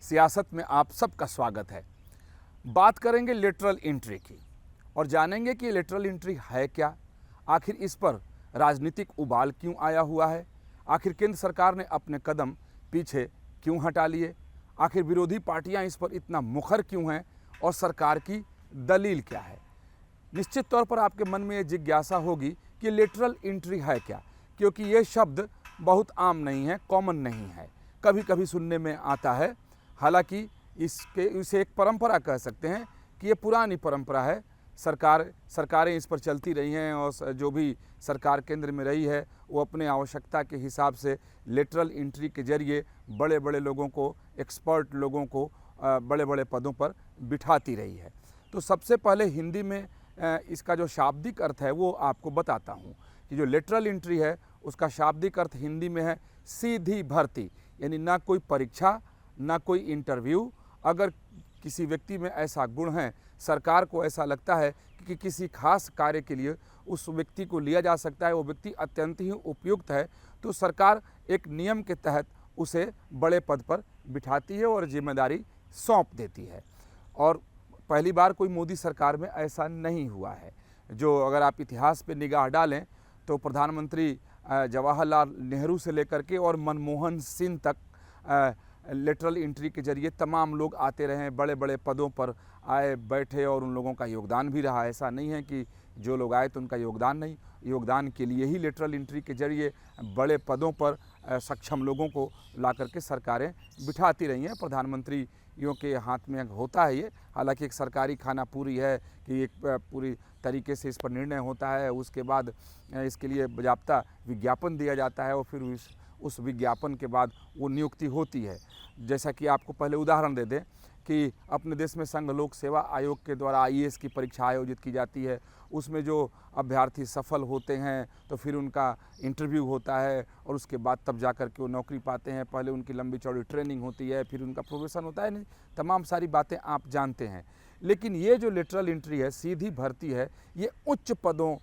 सियासत में आप सबका स्वागत है। बात करेंगे लेटरल एंट्री की और जानेंगे कि लेटरल एंट्री है क्या, आखिर इस पर राजनीतिक उबाल क्यों आया हुआ है, आखिर केंद्र सरकार ने अपने कदम पीछे क्यों हटा लिए, आखिर विरोधी पार्टियां इस पर इतना मुखर क्यों हैं और सरकार की दलील क्या है। निश्चित तौर पर आपके मन में ये जिज्ञासा होगी कि लेटरल एंट्री है क्या, क्योंकि ये शब्द बहुत आम नहीं है, कॉमन नहीं है, कभी कभी सुनने में आता है। हालांकि इसे एक परंपरा कह सकते हैं कि ये पुरानी परंपरा है। सरकारें इस पर चलती रही हैं और जो भी सरकार केंद्र में रही है वो अपने आवश्यकता के हिसाब से लेटरल एंट्री के जरिए बड़े बड़े लोगों को, एक्सपर्ट लोगों को बड़े बड़े पदों पर बिठाती रही है। तो सबसे पहले हिंदी में इसका जो शाब्दिक अर्थ है वो आपको बताता हूँ कि जो लेटरल एंट्री है उसका शाब्दिक अर्थ हिंदी में है सीधी भर्ती, यानी ना कोई परीक्षा ना कोई इंटरव्यू। अगर किसी व्यक्ति में ऐसा गुण है, सरकार को ऐसा लगता है कि किसी खास कार्य के लिए उस व्यक्ति को लिया जा सकता है, वो व्यक्ति अत्यंत ही उपयुक्त है, तो सरकार एक नियम के तहत उसे बड़े पद पर बिठाती है और जिम्मेदारी सौंप देती है। और पहली बार कोई मोदी सरकार में ऐसा नहीं हुआ है। जो अगर आप इतिहास पे निगाह डालें तो प्रधानमंत्री जवाहरलाल नेहरू से लेकर के और मनमोहन सिंह तक लेटरल एंट्री के जरिए तमाम लोग आते रहे, बड़े बड़े पदों पर आए बैठे और उन लोगों का योगदान भी रहा। ऐसा नहीं है कि जो लोग आए तो उनका योगदान नहीं, योगदान के लिए ही लेटरल एंट्री के जरिए बड़े पदों पर सक्षम लोगों को ला करके सरकारें बिठाती रही हैं। प्रधानमंत्रियों के हाथ में होता है ये, हालांकि एक सरकारी खाना पूरी है कि एक पूरी तरीके से इस पर निर्णय होता है, उसके बाद इसके लिए बाकायदा विज्ञापन दिया जाता है और फिर उस विज्ञापन के बाद वो नियुक्ति होती है। जैसा कि आपको पहले उदाहरण दे दें कि अपने देश में संघ लोक सेवा आयोग के द्वारा आईएएस की परीक्षा आयोजित की जाती है। उसमें जो अभ्यर्थी सफल होते हैं तो फिर उनका इंटरव्यू होता है और उसके बाद तब जा कर के वो नौकरी पाते हैं। पहले उनकी लंबी चौड़ी ट्रेनिंग होती है, फिर उनका प्रोमोशन होता है। तमाम सारी बातें आप जानते हैं। लेकिन ये जो लेटरल एंट्री है, सीधी भर्ती है, ये उच्च पदों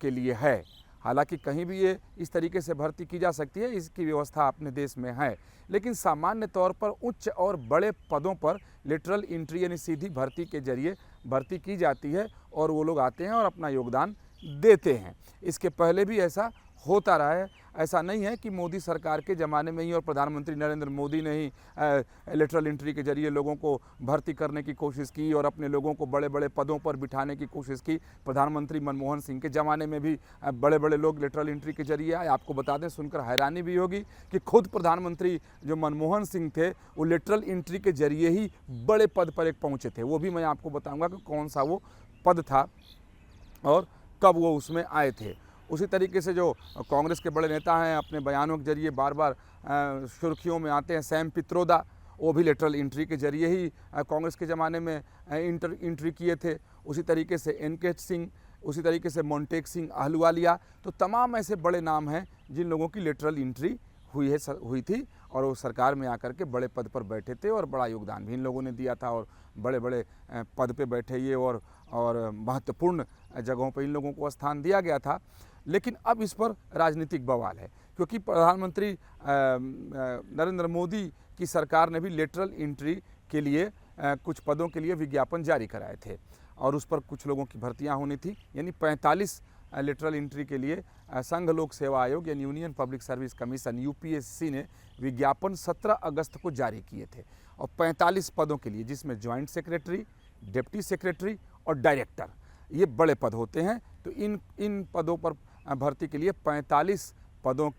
के लिए है। हालांकि कहीं भी ये इस तरीके से भर्ती की जा सकती है, इसकी व्यवस्था अपने देश में है, लेकिन सामान्य तौर पर उच्च और बड़े पदों पर लेटरल एंट्री यानी सीधी भर्ती के जरिए भर्ती की जाती है और वो लोग आते हैं और अपना योगदान देते हैं। इसके पहले भी ऐसा होता रहा है। ऐसा नहीं है कि मोदी सरकार के ज़माने में ही और प्रधानमंत्री नरेंद्र मोदी ने ही लेटरल एंट्री के जरिए लोगों को भर्ती करने की कोशिश की और अपने लोगों को बड़े बड़े पदों पर बिठाने की कोशिश की। प्रधानमंत्री मनमोहन सिंह के ज़माने में भी बड़े बड़े लोग लेटरल एंट्री के जरिए आए। आपको बता दें, सुनकर हैरानी भी होगी कि खुद प्रधानमंत्री जो मनमोहन सिंह थे वो लेटरल एंट्री के जरिए ही बड़े पद पर एक पहुँचे थे। वो भी मैं आपको बताऊँगा कि कौन सा वो पद था और कब वो उसमें आए थे। उसी तरीके से जो कांग्रेस के बड़े नेता हैं, अपने बयानों के जरिए बार बार सुर्खियों में आते हैं, सैम पित्रोदा, वो भी लेटरल एंट्री के जरिए ही कांग्रेस के ज़माने में एंट्री किए थे। उसी तरीके से एनके सिंह, उसी तरीके से मोंटेक सिंह अहलुवालिया, तो तमाम ऐसे बड़े नाम हैं जिन लोगों की लेटरल एंट्री हुई थी और वो सरकार में आकर के बड़े पद पर बैठे थे और बड़ा योगदान भी इन लोगों ने दिया था और बड़े बड़े पद पे बैठे ये और महत्वपूर्ण जगहों पर इन लोगों को स्थान दिया गया था। लेकिन अब इस पर राजनीतिक बवाल है, क्योंकि प्रधानमंत्री नरेंद्र मोदी की सरकार ने भी लेटरल एंट्री के लिए कुछ पदों के लिए विज्ञापन जारी कराए थे और उस पर कुछ लोगों की भर्तियां होनी थी। यानी 45 लेटरल एंट्री के लिए संघ लोक सेवा आयोग यानी union public service commission UPSC ने विज्ञापन 17 अगस्त को जारी किए थे और 45 पदों के लिए, जिसमें ज्वाइंट सेक्रेटरी, डिप्टी सेक्रेटरी और डायरेक्टर, ये बड़े पद होते हैं। तो इन पदों पर भर्ती के लिए 45 पदों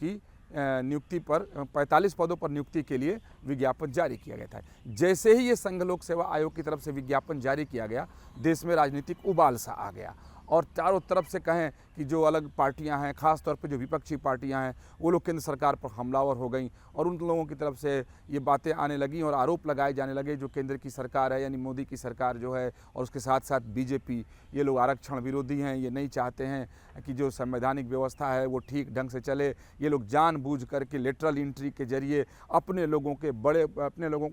पर नियुक्ति के लिए विज्ञापन जारी किया गया था। जैसे ही ये संघ लोक सेवा आयोग की तरफ से विज्ञापन जारी किया गया, देश में राजनीतिक उबाल सा आ गया और चारों तरफ से कहें कि जो अलग पार्टियां हैं, ख़ास तौर पे जो विपक्षी पार्टियां हैं, वो लोग केंद्र सरकार पर हमलावर हो गई और उन लोगों की तरफ से ये बातें आने लगी और आरोप लगाए जाने लगे जो केंद्र की सरकार है यानी मोदी की सरकार जो है और उसके साथ साथ बीजेपी, ये लोग आरक्षण विरोधी हैं, ये नहीं चाहते हैं कि जो संवैधानिक व्यवस्था है वो ठीक ढंग से चले। ये लोग जानबूझ करके लेटरल एंट्री के जरिए अपने लोगों को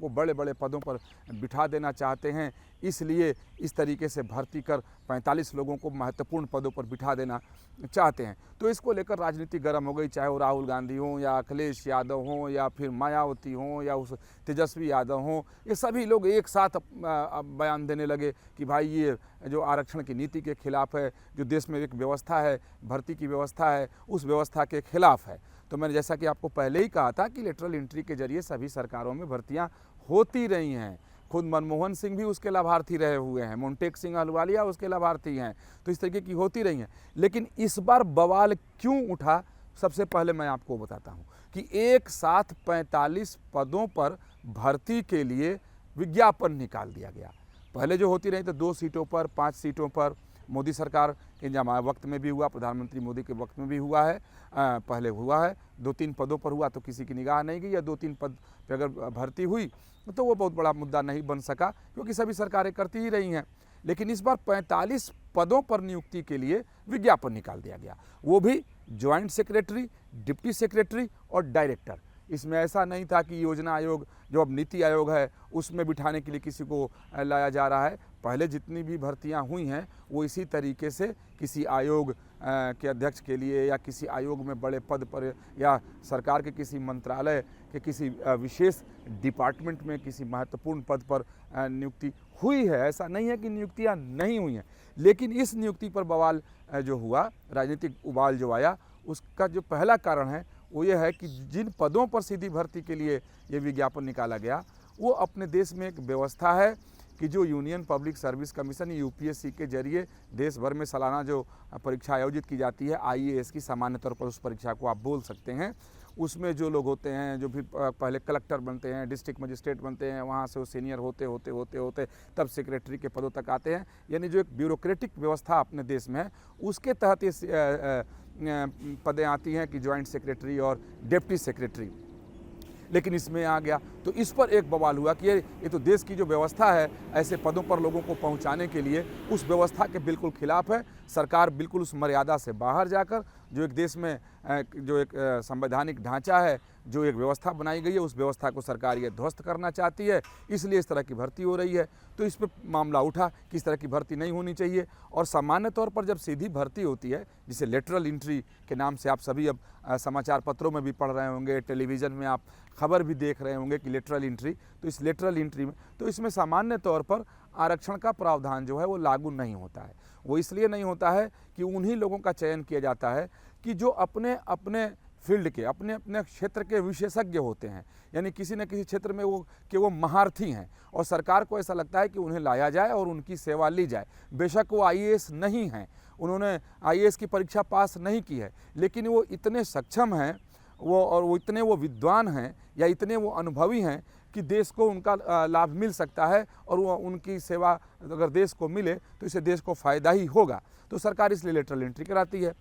बड़े बड़े पदों पर बिठा देना चाहते हैं। इसलिए इस तरीके से भर्ती कर 45 लोगों को महत्वपूर्ण पदों पर बिठा देना चाहते हैं। तो इसको लेकर राजनीति गर्म हो गई, चाहे वो राहुल गांधी हों या अखिलेश यादव हों या फिर मायावती हों या उस तेजस्वी यादव हों, ये सभी लोग एक साथ बयान देने लगे कि भाई ये जो आरक्षण की नीति के खिलाफ है, जो देश में एक व्यवस्था है, भर्ती की व्यवस्था है, उस व्यवस्था के खिलाफ है। तो मैंने जैसा कि आपको पहले ही कहा था कि लेटरल एंट्री के जरिए सभी सरकारों में भर्तियाँ होती रही हैं। खुद मनमोहन सिंह भी उसके लाभार्थी रहे हुए हैं, मोन्टेक सिंह अहलुवालिया उसके लाभार्थी हैं। तो इस तरीके की होती रही हैं। लेकिन इस बार बवाल क्यों उठा, सबसे पहले मैं आपको बताता हूं कि एक साथ 45 पदों पर भर्ती के लिए विज्ञापन निकाल दिया गया। पहले जो होती रही तो 2 सीटों पर, 5 सीटों पर, मोदी सरकार के वक्त में भी हुआ, प्रधानमंत्री मोदी के वक्त में भी हुआ है, पहले हुआ है। 2-3 पदों पर हुआ तो किसी की निगाह नहीं गई, या 2-3 पद पर अगर भर्ती हुई तो वो बहुत बड़ा मुद्दा नहीं बन सका, क्योंकि सभी सरकारें करती ही रही हैं। लेकिन इस बार 45 पदों पर नियुक्ति के लिए विज्ञापन निकाल दिया गया, वो भी ज्वाइंट सेक्रेटरी, डिप्टी सेक्रेटरी और डायरेक्टर। इसमें ऐसा नहीं था कि योजना आयोग जो अब नीति आयोग है उसमें बिठाने के लिए किसी को लाया जा रहा है। पहले जितनी भी भर्तियां हुई हैं वो इसी तरीके से किसी आयोग के अध्यक्ष के लिए या किसी आयोग में बड़े पद पर या सरकार के किसी मंत्रालय के किसी विशेष डिपार्टमेंट में किसी महत्वपूर्ण पद पर नियुक्ति हुई है। ऐसा नहीं है कि नियुक्तियां नहीं हुई हैं, लेकिन इस नियुक्ति पर बवाल जो हुआ, राजनीतिक उबाल जो आया, उसका जो पहला कारण है वो ये है कि जिन पदों पर सीधी भर्ती के लिए ये विज्ञापन निकाला गया, वो अपने देश में एक व्यवस्था है कि जो union public service commission UPSC के जरिए देश भर में सालाना जो परीक्षा आयोजित की जाती है, आईएएस की, सामान्य तौर पर उस परीक्षा को आप बोल सकते हैं, उसमें जो लोग होते हैं, जो भी पहले कलेक्टर बनते हैं, डिस्ट्रिक्ट मजिस्ट्रेट बनते हैं, वहाँ से वो सीनियर होते तब सेक्रेटरी के पदों तक आते हैं। यानी जो एक ब्यूरोक्रेटिक व्यवस्था अपने देश में है, उसके तहत ये पदें आती हैं कि ज्वाइंट सेक्रेटरी और डिप्टी सेक्रेटरी। लेकिन इसमें आ गया तो इस पर एक बवाल हुआ कि ये तो देश की जो व्यवस्था है ऐसे पदों पर लोगों को पहुंचाने के लिए, उस व्यवस्था के बिल्कुल खिलाफ है। सरकार बिल्कुल उस मर्यादा से बाहर जाकर जो एक देश में जो एक संवैधानिक ढांचा है, जो एक व्यवस्था बनाई गई है, उस व्यवस्था को सरकार ये ध्वस्त करना चाहती है, इसलिए इस तरह की भर्ती हो रही है। तो इस पर मामला उठा कि इस तरह की भर्ती नहीं होनी चाहिए। और सामान्य तौर पर जब सीधी भर्ती होती है, जिसे लेटरल एंट्री के नाम से आप सभी अब समाचार पत्रों में भी पढ़ रहे होंगे, टेलीविज़न में आप खबर भी देख रहे होंगे कि लेटरल एंट्री, तो इस लेटरल एंट्री में तो इसमें सामान्य तौर पर आरक्षण का प्रावधान जो है वो लागू नहीं होता है। वो इसलिए नहीं होता है कि उन्हीं लोगों का चयन किया जाता है कि जो अपने अपने फील्ड के, अपने अपने क्षेत्र के विशेषज्ञ होते हैं, यानी किसी न किसी क्षेत्र में वो महारथी हैं, और सरकार को ऐसा लगता है कि उन्हें लाया जाए और उनकी सेवा ली जाए। बेशक वो आईएएस नहीं हैं, उन्होंने आईएएस की परीक्षा पास नहीं की है, लेकिन वो इतने सक्षम हैं वो इतने वो विद्वान हैं या इतने वो अनुभवी हैं कि देश को उनका लाभ मिल सकता है, और वो उनकी सेवा अगर देश को मिले तो इससे देश को फ़ायदा ही होगा। तो सरकार इसलिए लेटरल एंट्री कराती है।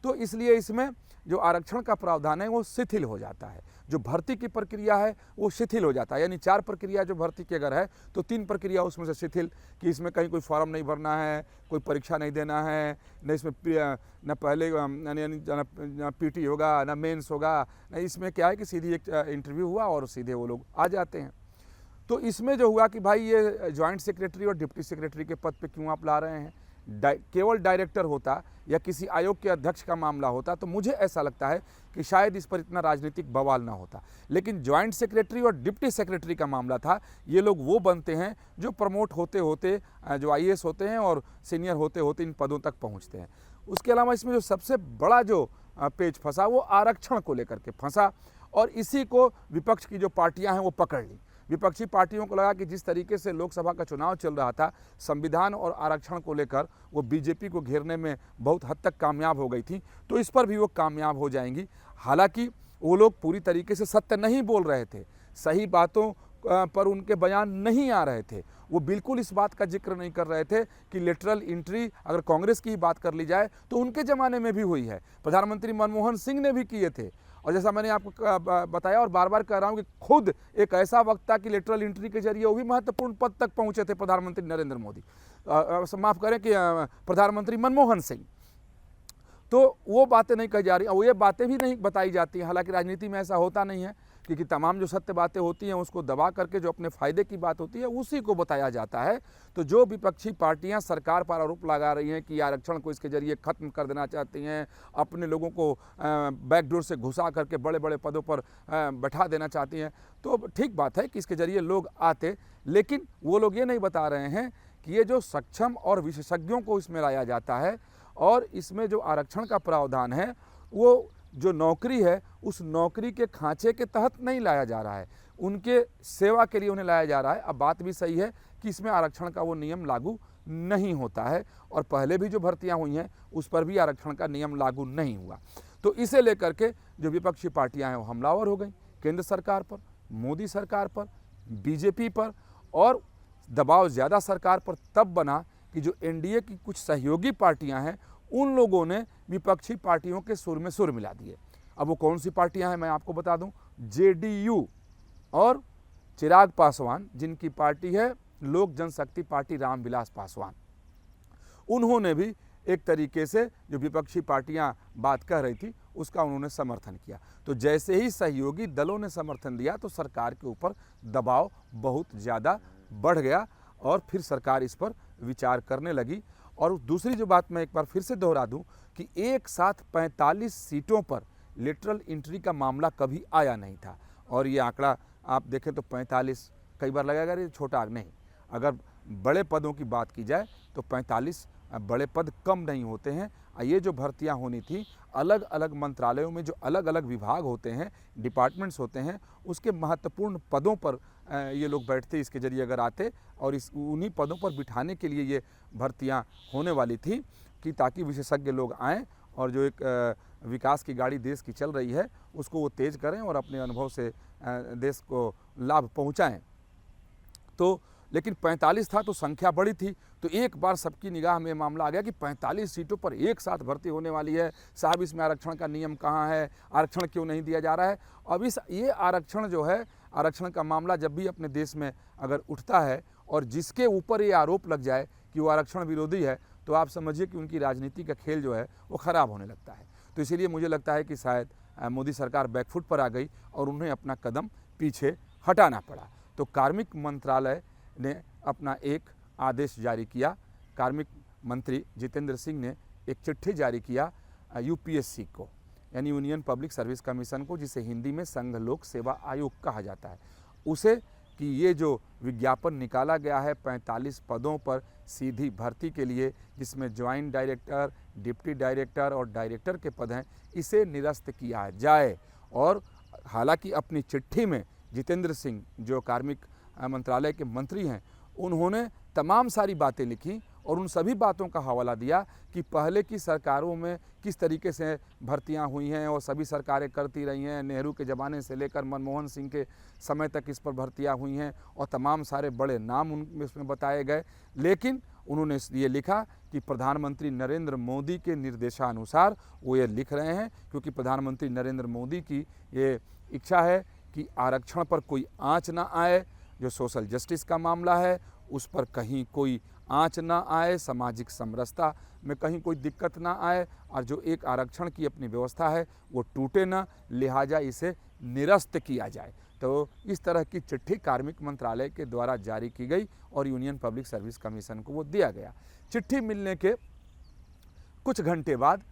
तो इसलिए इसमें जो आरक्षण का प्रावधान है वो शिथिल हो जाता है, जो भर्ती की प्रक्रिया है वो शिथिल हो जाता है। यानी 4 प्रक्रिया जो भर्ती की अगर है तो 3 प्रक्रिया उसमें से शिथिल, कि इसमें कहीं कोई फॉर्म नहीं भरना है, कोई परीक्षा नहीं देना है, न इसमें न पहले न पीटी होगा, न मेंस होगा, न इसमें क्या है कि सीधी एक इंटरव्यू हुआ और सीधे वो लोग आ जाते हैं। तो इसमें जो हुआ कि भाई ये ज्वाइंट सेक्रेटरी और डिप्टी सेक्रेटरी के पद पे क्यों आप ला रहे हैं? केवल डायरेक्टर होता या किसी आयोग के अध्यक्ष का मामला होता तो मुझे ऐसा लगता है कि शायद इस पर इतना राजनीतिक बवाल ना होता। लेकिन ज्वाइंट सेक्रेटरी और डिप्टी सेक्रेटरी का मामला था। ये लोग वो बनते हैं जो प्रमोट होते होते जो आईएएस होते हैं और सीनियर होते होते इन पदों तक पहुंचते हैं। उसके अलावा इसमें जो सबसे बड़ा जो पेच फंसा वो आरक्षण को लेकर के फंसा, और इसी को विपक्ष की जो पार्टियां हैं वो पकड़ ली। विपक्षी पार्टियों को लगा कि जिस तरीके से लोकसभा का चुनाव चल रहा था, संविधान और आरक्षण को लेकर वो बीजेपी को घेरने में बहुत हद तक कामयाब हो गई थी, तो इस पर भी वो कामयाब हो जाएंगी। हालांकि वो लोग पूरी तरीके से सत्य नहीं बोल रहे थे, सही बातों पर उनके बयान नहीं आ रहे थे। वो बिल्कुल इस बात का जिक्र नहीं कर रहे थे कि लेटरल एंट्री अगर कांग्रेस की ही बात कर ली जाए तो उनके ज़माने में भी हुई है, प्रधानमंत्री मनमोहन सिंह ने भी किए थे। और जैसा मैंने आपको बताया और बार बार कह रहा हूँ कि खुद एक ऐसा वक्त था कि लेटरल एंट्री के जरिए वो भी महत्वपूर्ण पद तक पहुँचे थे, प्रधानमंत्री नरेंद्र मोदी, माफ़ करें कि प्रधानमंत्री मनमोहन सिंह। तो वो बातें नहीं कही जा रही, और ये बातें भी नहीं बताई जाती हैं। हालांकि राजनीति में ऐसा होता नहीं है क्योंकि तमाम जो सत्य बातें होती हैं उसको दबा करके जो अपने फ़ायदे की बात होती है उसी को बताया जाता है। तो जो विपक्षी पार्टियां सरकार पर आरोप लगा रही हैं कि आरक्षण को इसके जरिए ख़त्म कर देना चाहती हैं, अपने लोगों को बैकडोर से घुसा करके बड़े बड़े पदों पर बैठा देना चाहती हैं, तो ठीक बात है कि इसके जरिए लोग आते, लेकिन वो लोग ये नहीं बता रहे हैं कि ये जो सक्षम और विशेषज्ञों को इसमें लाया जाता है और इसमें जो आरक्षण का प्रावधान है वो जो नौकरी है उस नौकरी के खांचे के तहत नहीं लाया जा रहा है, उनके सेवा के लिए उन्हें लाया जा रहा है। अब बात भी सही है कि इसमें आरक्षण का वो नियम लागू नहीं होता है और पहले भी जो भर्तियां हुई हैं उस पर भी आरक्षण का नियम लागू नहीं हुआ। तो इसे लेकर के जो विपक्षी पार्टियां हैं वो हमलावर हो गई केंद्र सरकार पर, मोदी सरकार पर, बीजेपी पर, और दबाव ज़्यादा सरकार पर तब बना कि जो एनडीए की कुछ सहयोगी पार्टियां हैं उन लोगों ने विपक्षी पार्टियों के सुर में सुर मिला दिए। अब वो कौन सी पार्टियां हैं मैं आपको बता दूं, जेडीयू और चिराग पासवान, जिनकी पार्टी है लोक जनशक्ति पार्टी रामविलास पासवान, उन्होंने भी एक तरीके से जो विपक्षी पार्टियां बात कह रही थी उसका उन्होंने समर्थन किया। तो जैसे ही सहयोगी दलों ने समर्थन दिया तो सरकार के ऊपर दबाव बहुत ज़्यादा बढ़ गया और फिर सरकार इस पर विचार करने लगी। और दूसरी जो बात मैं एक बार फिर से दोहरा दूं कि एक साथ 45 सीटों पर लेटरल एंट्री का मामला कभी आया नहीं था। और ये आंकड़ा आप देखें तो 45 कई बार लगेगा ये छोटा नहीं, अगर बड़े पदों की बात की जाए तो 45 बड़े पद कम नहीं होते हैं। ये जो भर्तियां होनी थी अलग अलग मंत्रालयों में जो अलग अलग विभाग होते हैं, डिपार्टमेंट्स होते हैं, उसके महत्वपूर्ण पदों पर ये लोग बैठते इसके जरिए अगर आते और उन्हीं पदों पर बिठाने के लिए ये भर्तियां होने वाली थी कि ताकि विशेषज्ञ लोग आएँ और जो एक विकास की गाड़ी देश की चल रही है उसको वो तेज़ करें और अपने अनुभव से देश को लाभ पहुँचाएँ। तो लेकिन 45 था तो संख्या बड़ी थी, तो एक बार सबकी निगाह में मामला आ गया कि 45 सीटों पर एक साथ भर्ती होने वाली है, साहब इसमें आरक्षण का नियम कहाँ है, आरक्षण क्यों नहीं दिया जा रहा है। अब ये आरक्षण जो है, आरक्षण का मामला जब भी अपने देश में अगर उठता है और जिसके ऊपर ये आरोप लग जाए कि वो आरक्षण विरोधी है, तो आप समझिए कि उनकी राजनीति का खेल जो है वो ख़राब होने लगता है। तो इसीलिए मुझे लगता है कि शायद मोदी सरकार बैकफुट पर आ गई और उन्हें अपना कदम पीछे हटाना पड़ा। तो कार्मिक मंत्रालय ने अपना एक आदेश जारी किया, कार्मिक मंत्री जितेंद्र सिंह ने एक चिट्ठी जारी किया यूपीएससी को, यानी यूनियन पब्लिक सर्विस कमीशन को, जिसे हिंदी में संघ लोक सेवा आयोग कहा जाता है, उसे कि ये जो विज्ञापन निकाला गया है 45 पदों पर सीधी भर्ती के लिए, जिसमें ज्वाइंट डायरेक्टर, डिप्टी डायरेक्टर और डायरेक्टर के पद हैं, इसे निरस्त किया जाए। और हालांकि अपनी चिट्ठी में जितेंद्र सिंह जो कार्मिक मंत्रालय के मंत्री हैं, उन्होंने तमाम सारी बातें लिखी और उन सभी बातों का हवाला दिया कि पहले की सरकारों में किस तरीके से भर्तियां हुई हैं और सभी सरकारें करती रही हैं, नेहरू के ज़माने से लेकर मनमोहन सिंह के समय तक इस पर भर्तियां हुई हैं और तमाम सारे बड़े नाम उसमें बताए गए। लेकिन उन्होंने ये लिखा कि प्रधानमंत्री नरेंद्र मोदी के निर्देशानुसार वो ये लिख रहे हैं, क्योंकि प्रधानमंत्री नरेंद्र मोदी की ये इच्छा है कि आरक्षण पर कोई आँच ना आए, जो सोशल जस्टिस का मामला है उस पर कहीं कोई आँच ना आए, सामाजिक समरसता में कहीं कोई दिक्कत ना आए और जो एक आरक्षण की अपनी व्यवस्था है वो टूटे ना, लिहाजा इसे निरस्त किया जाए। तो इस तरह की चिट्ठी कार्मिक मंत्रालय के द्वारा जारी की गई और यूनियन पब्लिक सर्विस कमीशन को वो दिया गया। चिट्ठी मिलने के कुछ घंटे बाद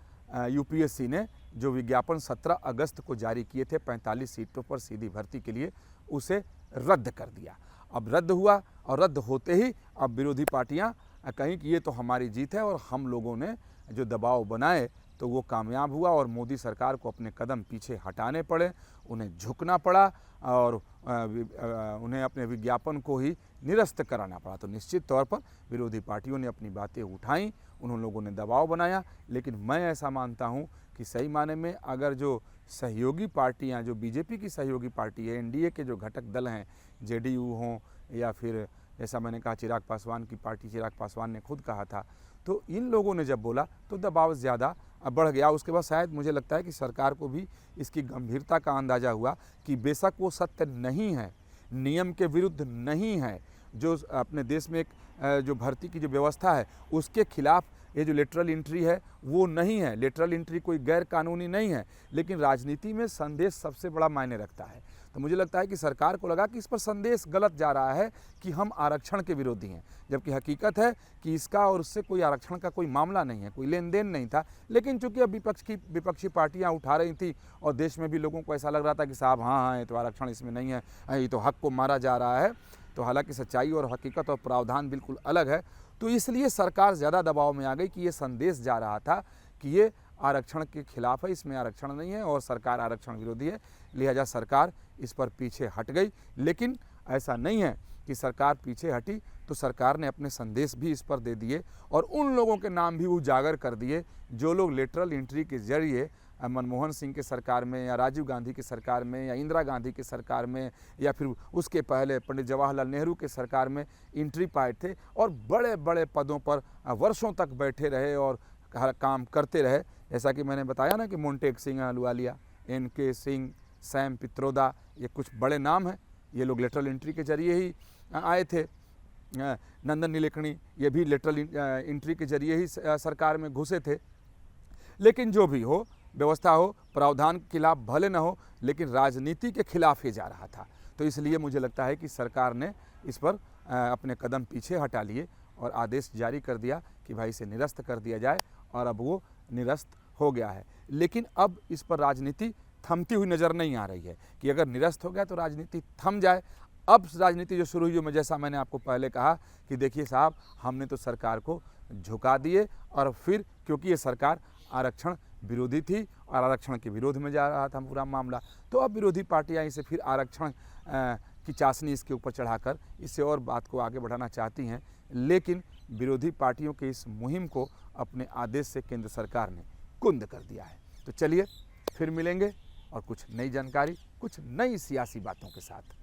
यूपीएससी ने जो विज्ञापन 17 अगस्त को जारी किए थे 45 सीटों पर सीधी भर्ती के लिए, उसे रद्द कर दिया। अब रद्द हुआ और रद्द होते ही अब विरोधी पार्टियां कहीं कि ये तो हमारी जीत है और हम लोगों ने जो दबाव बनाए तो वो कामयाब हुआ और मोदी सरकार को अपने कदम पीछे हटाने पड़े, उन्हें झुकना पड़ा और उन्हें अपने विज्ञापन को ही निरस्त कराना पड़ा। तो निश्चित तौर पर विरोधी पार्टियों ने अपनी बातें उठाईं, उन लोगों ने दबाव बनाया, लेकिन मैं ऐसा मानता हूं कि सही माने में अगर जो सहयोगी पार्टियां, जो बीजेपी की सहयोगी पार्टी है, एनडीए के जो घटक दल हैं, जेडीयू हों या फिर जैसा मैंने कहा चिराग पासवान की पार्टी, चिराग पासवान ने खुद कहा था, तो इन लोगों ने जब बोला तो दबाव ज़्यादा बढ़ गया। उसके बाद शायद मुझे लगता है कि सरकार को भी इसकी गंभीरता का अंदाज़ा हुआ कि बेशक वो सत्य नहीं है, नियम के विरुद्ध नहीं है, जो अपने देश में एक जो भर्ती की जो व्यवस्था है उसके खिलाफ ये जो लेटरल एंट्री है वो नहीं है। लेटरल एंट्री कोई गैर कानूनी नहीं है, लेकिन राजनीति में संदेश सबसे बड़ा मायने रखता है। तो मुझे लगता है कि सरकार को लगा कि इस पर संदेश गलत जा रहा है कि हम आरक्षण के विरोधी हैं, जबकि हकीकत है कि इसका और उससे कोई आरक्षण का कोई मामला नहीं है, कोई लेन देन नहीं था। लेकिन चूंकि अब विपक्षी पार्टियां उठा रही थी और देश में भी लोगों को ऐसा लग रहा था कि साहब हाँ ये तो आरक्षण इसमें नहीं है, ये तो हक को मारा जा रहा है, तो हालांकि सच्चाई और हकीकत और प्रावधान बिल्कुल अलग है। तो इसलिए सरकार ज़्यादा दबाव में आ गई कि ये संदेश जा रहा था कि ये आरक्षण के खिलाफ है, इसमें आरक्षण नहीं है और सरकार आरक्षण विरोधी है, लिहाजा सरकार इस पर पीछे हट गई। लेकिन ऐसा नहीं है कि सरकार पीछे हटी, तो सरकार ने अपने संदेश भी इस पर दे दिए और उन लोगों के नाम भी उजागर कर दिए जो लोग लेटरल एंट्री के जरिए मनमोहन सिंह के सरकार में या राजीव गांधी की सरकार में या इंदिरा गांधी की सरकार में या फिर उसके पहले पंडित जवाहरलाल नेहरू के सरकार में एंट्री पाए थे और बड़े बड़े पदों पर वर्षों तक बैठे रहे और काम करते रहे। जैसा कि मैंने बताया ना कि मोंटेक सिंह अहलुवालिया, NK सिंह, सैम पित्रोदा, ये कुछ बड़े नाम हैं, ये लोग लेटरल एंट्री के जरिए ही आए थे। नंदन नीलेकणी ये भी लेटरल एंट्री के जरिए ही सरकार में घुसे थे। लेकिन जो भी हो, व्यवस्था हो, प्रावधान के खिलाफ भले न हो, लेकिन राजनीति के खिलाफ ही जा रहा था। तो इसलिए मुझे लगता है कि सरकार ने इस पर अपने कदम पीछे हटा लिए और आदेश जारी कर दिया कि भाई इसे निरस्त कर दिया जाए, और अब वो निरस्त हो गया है। लेकिन अब इस पर राजनीति थमती हुई नज़र नहीं आ रही है कि अगर निरस्त हो गया तो राजनीति थम जाए। अब राजनीति जो शुरू हुई, जैसा मैंने आपको पहले कहा कि देखिए साहब, हमने तो सरकार को झुका दिए, और फिर क्योंकि ये सरकार आरक्षण विरोधी थी और आरक्षण के विरोध में जा रहा था पूरा मामला, तो अब विरोधी पार्टियां इसे फिर आरक्षण की चाशनी इसके ऊपर चढ़ाकर इससे और बात को आगे बढ़ाना चाहती हैं। लेकिन विरोधी पार्टियों के इस मुहिम को अपने आदेश से केंद्र सरकार ने कुंद कर दिया है। तो चलिए फिर मिलेंगे और कुछ नई जानकारी, कुछ नई सियासी बातों के साथ।